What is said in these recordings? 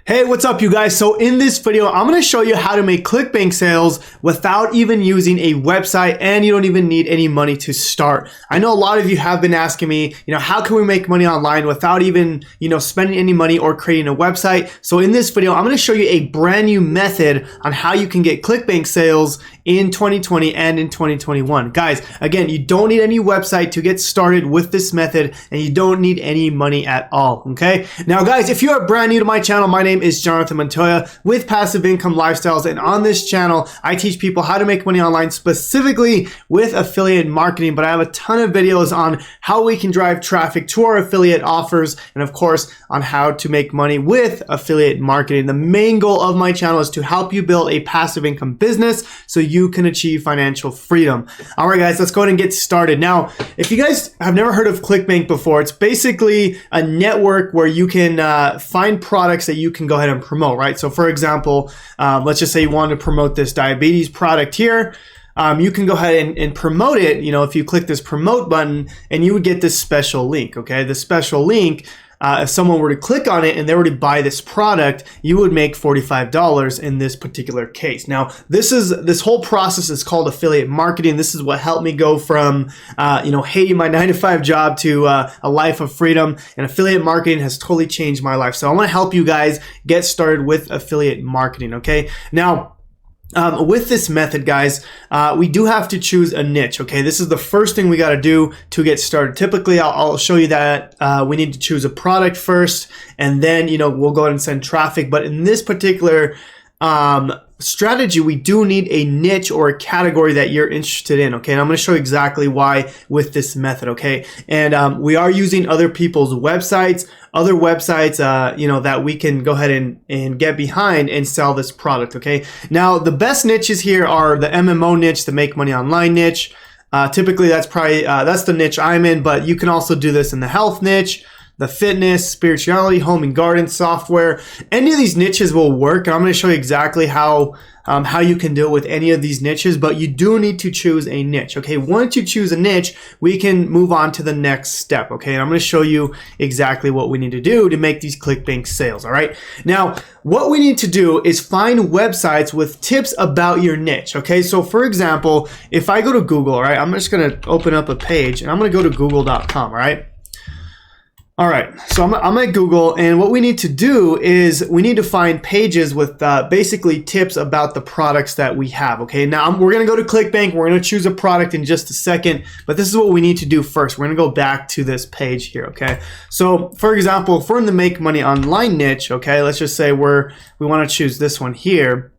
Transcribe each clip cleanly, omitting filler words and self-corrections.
Hey, what's up you guys? So in this video, I'm going to show you how to make ClickBank sales without even using a website, and you don't even need any money to start. I know a lot of you have been asking me, how can we make money online without even, spending any money or creating a website? So in this video, I'm going to show you a brand new method on how you can get ClickBank sales in 2020 and in 2021. Guys, again, you don't need any website to get started with this method, and you don't need any money at all, okay? Now guys, if you are brand new to my channel, my name is Jonathan Montoya with Passive Income Lifestyles, and on this channel I teach people how to make money online, specifically with affiliate marketing, but I have a ton of videos on how we can drive traffic to our affiliate offers, and of course on how to make money with affiliate marketing. The main goal of my channel is to help you build a passive income business so you can achieve financial freedom. All right guys, let's go ahead and get started. Now, if you guys have never heard of ClickBank before, it's basically a network where you can find products that you can go ahead and promote, right? So for example, let's just say you want to promote this diabetes product here. You can go ahead and promote it, if you click this promote button, and you would get this special link, okay? The special link, if someone were to click on it and they were to buy this product, you would make $45 in this particular case. Now, this whole process is called affiliate marketing. This is what helped me go from, hating my 9-to-5 job to a life of freedom. And affiliate marketing has totally changed my life. So I want to help you guys get started with affiliate marketing, okay? Now, with this method, guys, we do have to choose a niche, okay? This is the first thing we got to do to get started. Typically, I'll show you that we need to choose a product first, and then, we'll go ahead and send traffic. But in this particular strategy, we do need a niche or a category that you're interested in, okay? And I'm going to show you exactly why with this method, okay? And we are using other people's websites, that we can go ahead and get behind and sell this product, okay? Now, the best niches here are the MMO niche, the make money online niche. Typically, that's probably, that's the niche I'm in, but you can also do this in the health niche, the fitness, spirituality, home and garden, software. Any of these niches will work. And I'm going to show you exactly how you can do it with any of these niches, but you do need to choose a niche, okay? Once you choose a niche, we can move on to the next step, okay? And I'm going to show you exactly what we need to do to make these ClickBank sales, all right? Now, what we need to do is find websites with tips about your niche, okay? So for example, if I go to Google, all right, I'm just going to open up a page and I'm going to go to google.com, all right? All right, so I'm at Google, and what we need to do is we need to find pages with basically tips about the products that we have, okay? Now, we're going to go to ClickBank. We're going to choose a product in just a second, but this is what we need to do first. We're going to go back to this page here, okay? So, for example, if we're in the make money online niche, okay, let's just say we want to choose this one here.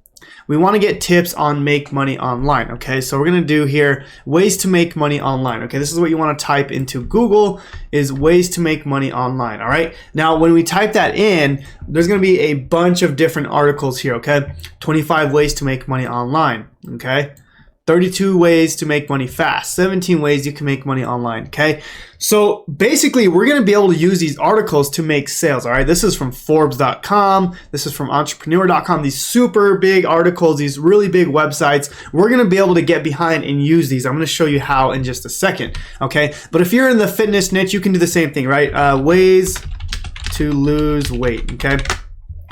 We want to get tips on make money online, okay? So we're going to do here ways to make money online, okay? This is what you want to type into Google, is ways to make money online, all right? Now, when we type that in, there's going to be a bunch of different articles here, okay? 25 ways to make money online, okay? 32 ways to make money fast, 17 ways you can make money online, okay? So basically, we're going to be able to use these articles to make sales, all right? This is from Forbes.com. This is from Entrepreneur.com. These super big articles, these really big websites, we're going to be able to get behind and use these. I'm going to show you how in just a second, okay? But if you're in the fitness niche, you can do the same thing, right? Ways to lose weight, okay?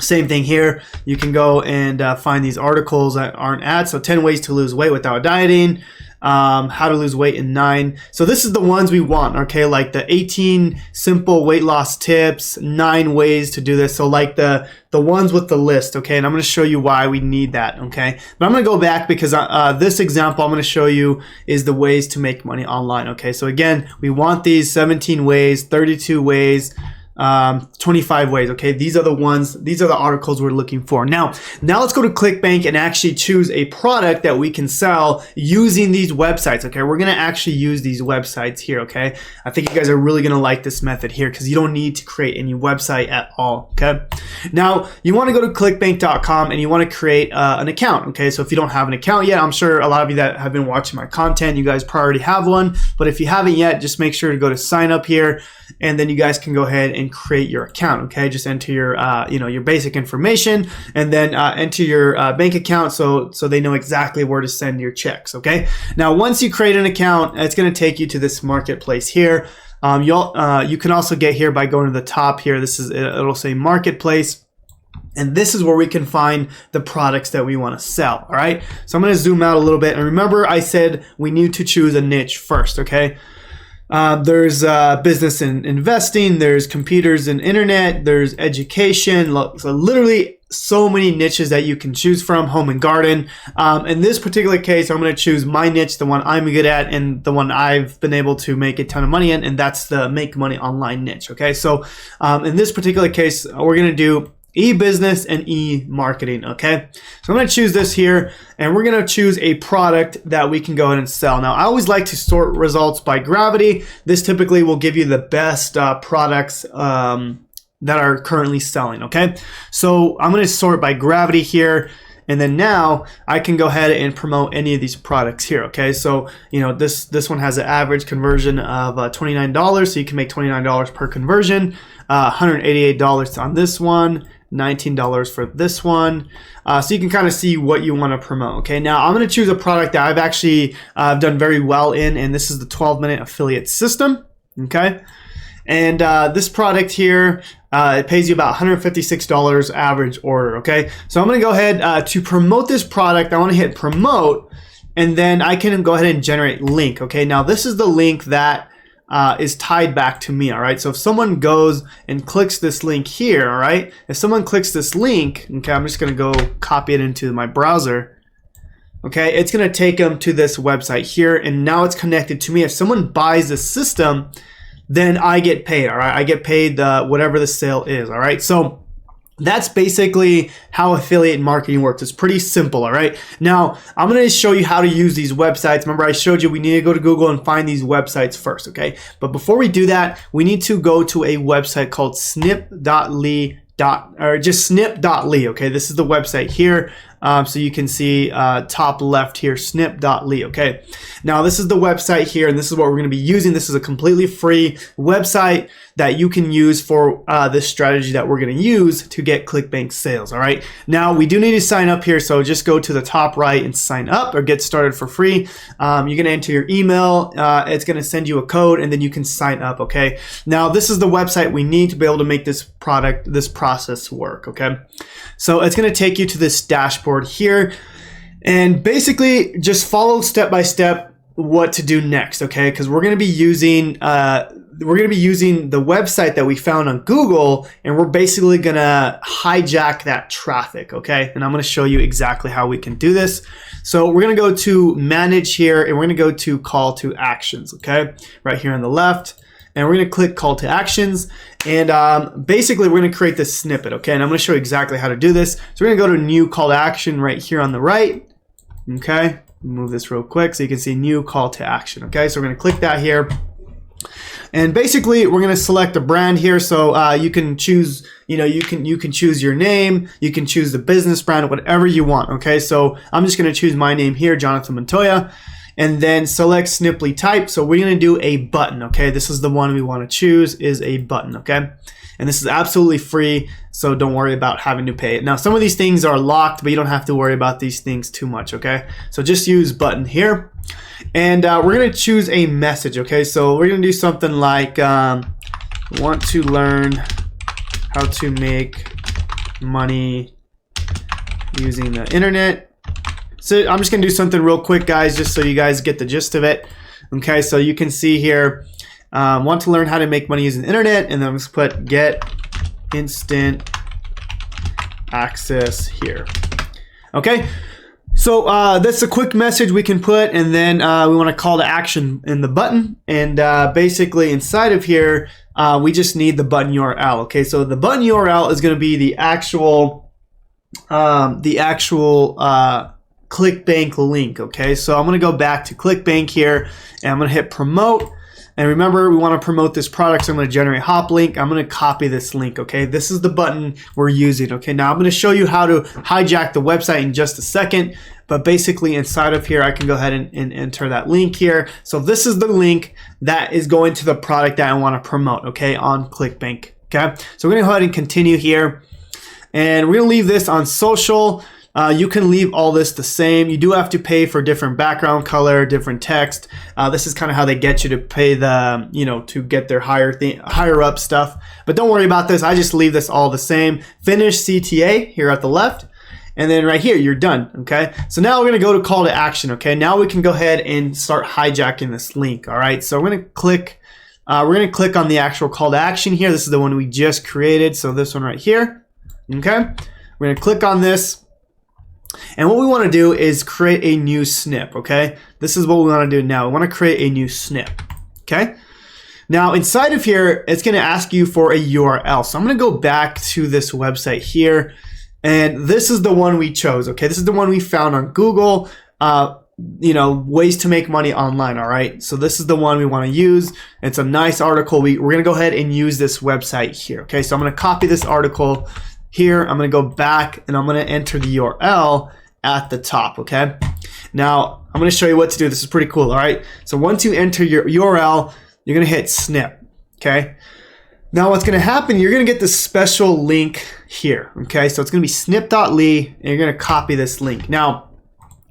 Same thing here. You can go and find these articles that aren't ads. So 10 ways to lose weight without dieting, how to lose weight in 9. So this is the ones we want, okay? Like the 18 simple weight loss tips, 9 ways to do this. So like the ones with the list, okay? And I'm going to show you why we need that, okay? But I'm going to go back because this example I'm going to show you is the ways to make money online, okay? So again, we want these 17 ways, 32 ways, 25 ways, okay? These are the ones, these are the articles we're looking for. Now let's go to ClickBank and actually choose a product that we can sell using these websites, okay? We're going to actually use these websites here, okay? I think you guys are really going to like this method here because you don't need to create any website at all, okay? Now, you want to go to clickbank.com and you want to create an account, okay? So if you don't have an account yet, I'm sure a lot of you that have been watching my content, you guys probably already have one, but if you haven't yet, just make sure to go to sign up here, and then you guys can go ahead and create your account, okay? Just enter your your basic information, and then enter your bank account so they know exactly where to send your checks, okay? Now, once you create an account, it's going to take you to this marketplace here. You can also get here by going to the top here. It'll say marketplace. And this is where we can find the products that we want to sell, all right? So I'm going to zoom out a little bit. And remember, I said we need to choose a niche first, okay? There's business and investing, there's computers and internet, there's education, so literally so many niches that you can choose from, home and garden. In this particular case, I'm going to choose my niche, the one I'm good at and the one I've been able to make a ton of money in, and that's the make money online niche, okay? So in this particular case, we're going to do e-business and e-marketing, okay? So I'm going to choose this here, and we're going to choose a product that we can go ahead and sell. Now, I always like to sort results by gravity. This typically will give you the best products that are currently selling, okay? So I'm going to sort by gravity here, and then now I can go ahead and promote any of these products here, okay? So, you know, this one has an average conversion of $29, so you can make $29 per conversion, $188 on this one, $19 for this one. So you can kind of see what you want to promote. Okay, now I'm going to choose a product that I've actually done very well in, and this is the 12-minute affiliate system. Okay, and this product here, it pays you about $156 average order. Okay, so I'm going to go ahead to promote this product. I want to hit promote, and then I can go ahead and generate link. Okay, now this is the link that is tied back to me, all right? So if someone goes and clicks this link here, all right? If someone clicks this link, okay, I'm just gonna go copy it into my browser, okay? It's gonna take them to this website here, and now it's connected to me. If someone buys the system, then I get paid, all right? I get paid whatever the sale is, all right? So that's basically how affiliate marketing works. It's pretty simple, all right? Now, I'm going to show you how to use these websites. Remember, I showed you we need to go to Google and find these websites first, okay? But before we do that, we need to go to a website called snip.ly, or just snip.ly, okay? This is the website here. So you can see top left here, snip.ly, okay? Now, this is the website here, and this is what we're going to be using. This is a completely free website that you can use for this strategy that we're going to use to get ClickBank sales, all right? Now, we do need to sign up here, so just go to the top right and sign up or get started for free. You're going to enter your email. It's going to send you a code, and then you can sign up, okay? Now, this is the website we need to be able to make this process work, okay? So it's going to take you to this dashboard here, and basically just follow step by step what to do next, okay? Because we're going to be using the website that we found on Google, and we're basically going to hijack that traffic, okay? And I'm going to show you exactly how we can do this. So we're going to go to manage here, and we're going to go to call to actions, okay? Right here on the left. And we're going to click call to actions, and basically we're going to create this snippet, okay? And I'm going to show you exactly how to do this. So we're going to go to new call to action right here on the right, okay? Move this real quick so you can see new call to action, okay? So we're going to click that here, and basically we're going to select a brand here. So you can choose, you know, you can choose your name, you can choose the business brand, whatever you want, okay? So I'm just going to choose my name here, Jonathan Montoya. And then select Sniply type. So we're going to do a button, okay? This is the one we want to choose, is a button, okay? And this is absolutely free, so don't worry about having to pay it. Now, some of these things are locked, but you don't have to worry about these things too much, okay? So just use button here. And we're going to choose a message, okay? So we're going to do something like, want to learn how to make money using the internet. So I'm just going to do something real quick, guys, just so you guys get the gist of it. Okay, so you can see here, want to learn how to make money using the internet, and then I'm just put get instant access here. Okay, so that's a quick message we can put, and then we want to call to action in the button, and basically inside of here, we just need the button URL. Okay, so the button URL is going to be the actual ClickBank link, okay? So I'm going to go back to ClickBank here, and I'm going to hit promote. And remember, we want to promote this product, so I'm going to generate hop link. I'm going to copy this link, okay? This is the button we're using, okay? Now I'm going to show you how to hijack the website in just a second, but basically inside of here, I can go ahead and enter that link here. So this is the link that is going to the product that I want to promote, okay, on ClickBank, okay? So we're going to go ahead and continue here, and we're going to leave this on social. You can leave all this the same. You do have to pay for different background color, different text. This is kind of how they get you to pay the, to get their higher up stuff. But don't worry about this. I just leave this all the same. Finish CTA here at the left. And then right here, you're done, okay? So now we're gonna go to call to action, okay? Now we can go ahead and start hijacking this link, all right? So we're gonna click on the actual call to action here. This is the one we just created, so this one right here, okay? We're gonna click on this. And what we wanna do is create a new snip, okay? This is what we wanna do now. We wanna create a new snip, okay? Now inside of here, it's gonna ask you for a URL. So I'm gonna go back to this website here. And this is the one we chose, okay? This is the one we found on Google, ways to make money online, all right? So this is the one we wanna use. It's a nice article. We're gonna go ahead and use this website here, okay? So I'm gonna copy this article here. I'm gonna go back and I'm gonna enter the URL at the top, okay? Now, I'm gonna show you what to do. This is pretty cool, all right? So once you enter your URL, you're gonna hit snip, okay? Now what's gonna happen, you're gonna get this special link here, okay? So it's gonna be snip.ly and you're gonna copy this link. Now,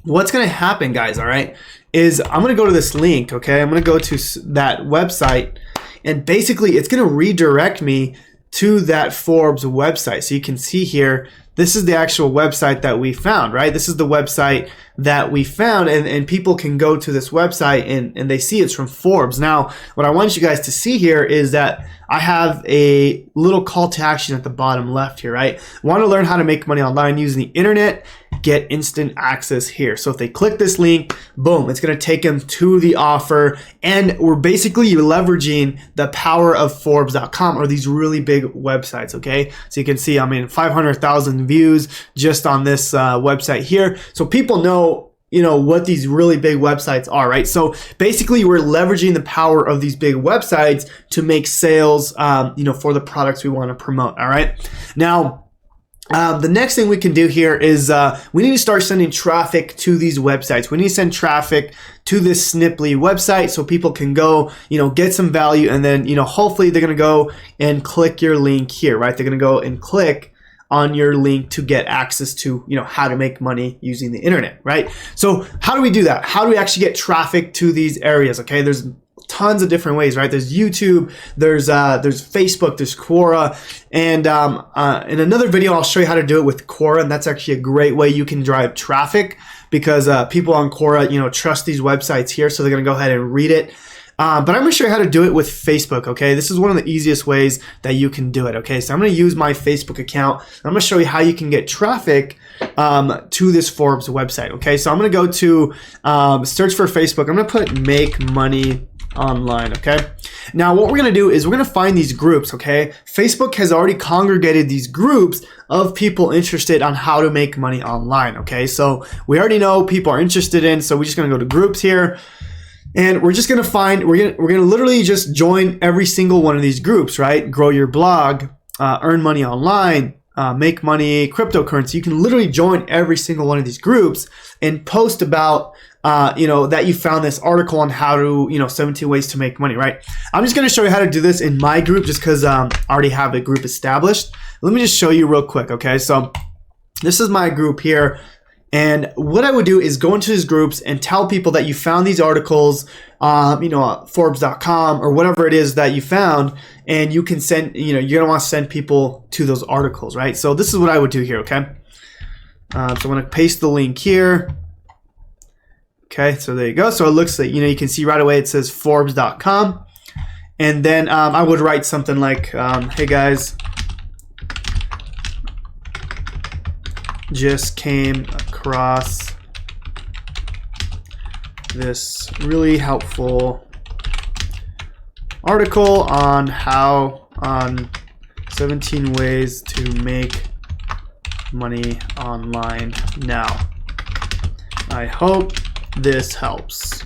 what's gonna happen, guys, all right, is I'm gonna go to this link, okay? I'm gonna go to that website and basically it's gonna redirect me to that Forbes website. So you can see here, this is the actual website that we found, right? This is the website that we found and people can go to this website and they see it's from Forbes. Now, what I want you guys to see here is that I have a little call to action at the bottom left here, right? Want to learn how to make money online using the internet? Get instant access here. So if they click this link, boom, it's going to take them to the offer. And we're basically leveraging the power of Forbes.com or these really big websites, okay? So you can see, 500,000 views just on this website here. So people know what these really big websites are, right? So basically we're leveraging the power of these big websites to make sales, for the products we want to promote, all right? Now, the next thing we can do here is we need to start sending traffic to these websites. We need to send traffic to this Sniply website so people can go, get some value and then, hopefully they're going to go and click your link here, right? They're going to go and click on your link to get access to, how to make money using the internet, right? So how do we do that? How do we actually get traffic to these areas? Okay, there's tons of different ways, right? There's YouTube, there's Facebook, there's Quora, and in another video I'll show you how to do it with Quora, and that's actually a great way you can drive traffic because people on Quora, trust these websites here, so they're gonna go ahead and read it. But I'm gonna show you how to do it with Facebook, okay? This is one of the easiest ways that you can do it, okay? So I'm gonna use my Facebook account. I'm gonna show you how you can get traffic to this Forbes website, okay? So I'm gonna go to search for Facebook. I'm gonna put make money online, okay? Now what we're gonna do is we're gonna find these groups, okay? Facebook has already congregated these groups of people interested on how to make money online, okay? So we already know people are interested in, so we're just gonna go to groups here. And we're just gonna find, we're gonna literally just join every single one of these groups, right? Grow your blog, earn money online, make money, cryptocurrency. You can literally join every single one of these groups and post about, that you found this article on how to, 17 ways to make money, right? I'm just gonna show you how to do this in my group just because I already have a group established. Let me just show you real quick, okay? So this is my group here. And what I would do is go into these groups and tell people that you found these articles, Forbes.com or whatever it is that you found, and you can send, you're gonna want to send people to those articles, right? So this is what I would do here, okay? So I'm gonna paste the link here. Okay, so there you go. So it looks like, you can see right away it says Forbes.com. And then I would write something like, hey guys, just came across this really helpful article on 17 ways to make money online now. I hope this helps.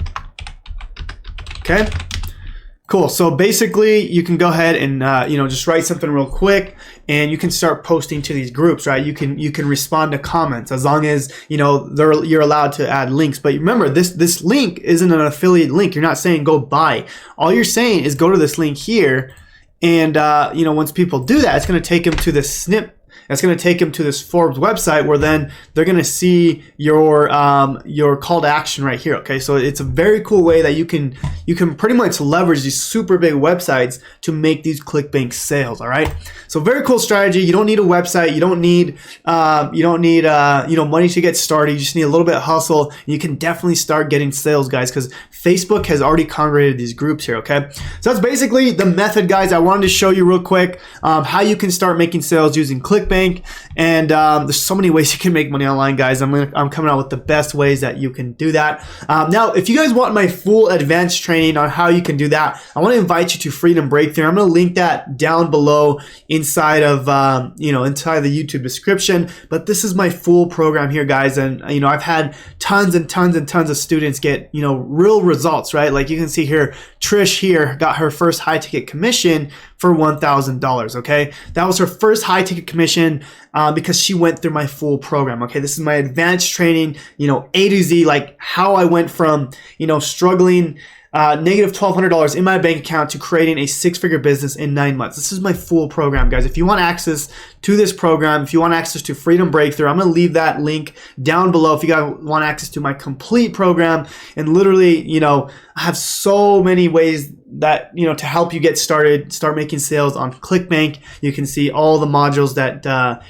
Okay. Cool. So basically you can go ahead and just write something real quick and you can start posting to these groups, right? You can respond to comments as long as you're allowed to add links. But remember, this link isn't an affiliate link. You're not saying go buy. All you're saying is go to this link here, and once people do that, it's going to take them to the snip It's going to take them to this Forbes website where then they're going to see your call to action right here. Okay, so it's a very cool way that you can pretty much leverage these super big websites to make these ClickBank sales. All right, so very cool strategy. You don't need a website. You don't need money to get started. You just need a little bit of hustle. And you can definitely start getting sales, guys, because Facebook has already congregated these groups here. Okay, so that's basically the method, guys. I wanted to show you real quick how you can start making sales using ClickBank, and there's so many ways you can make money online, guys. I'm coming out with the best ways that you can do that. Now, if you guys want my full advanced training on how you can do that, I want to invite you to Freedom Breakthrough. I'm going to link that down below inside of inside the YouTube description. But this is my full program here, guys, and I've had tons and tons and tons of students get real results, right? Like you can see here, Trish here got her first high ticket commission for $1,000. Okay, that was her first high ticket commission because she went through my full program. Okay, this is my advanced training, A to Z, like how I went from struggling negative $1,200 in my bank account to creating a 6-figure business in 9 months. This is my full program, guys. If you want access to this program, if you want access to Freedom Breakthrough, I'm going to leave that link down below if you guys want access to my complete program. And literally, I have so many ways that to help you get started, start making sales on ClickBank. You can see all the modules that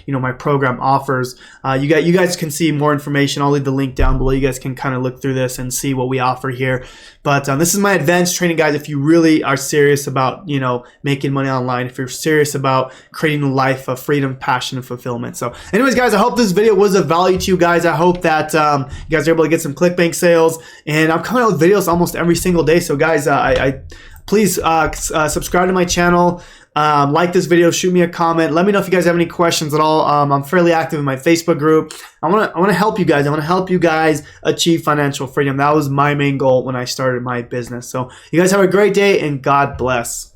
my program offers. You guys can see more information. I'll leave the link down below. You guys can kind of look through this and see what we offer here. But this is my advanced training, guys. If you really are serious about making money online, if you're serious about creating a life of freedom, passion, and fulfillment. So anyways, guys, I hope this video was of value to you guys. I hope that you guys are able to get some ClickBank sales, and I'm coming out with videos almost every single day. So guys, please subscribe to my channel, like this video, shoot me a comment, let me know if you guys have any questions at all. I'm fairly active in my Facebook group. I want to help you guys. I want to help you guys achieve financial freedom. That was my main goal when I started my business. So you guys have a great day, and God bless.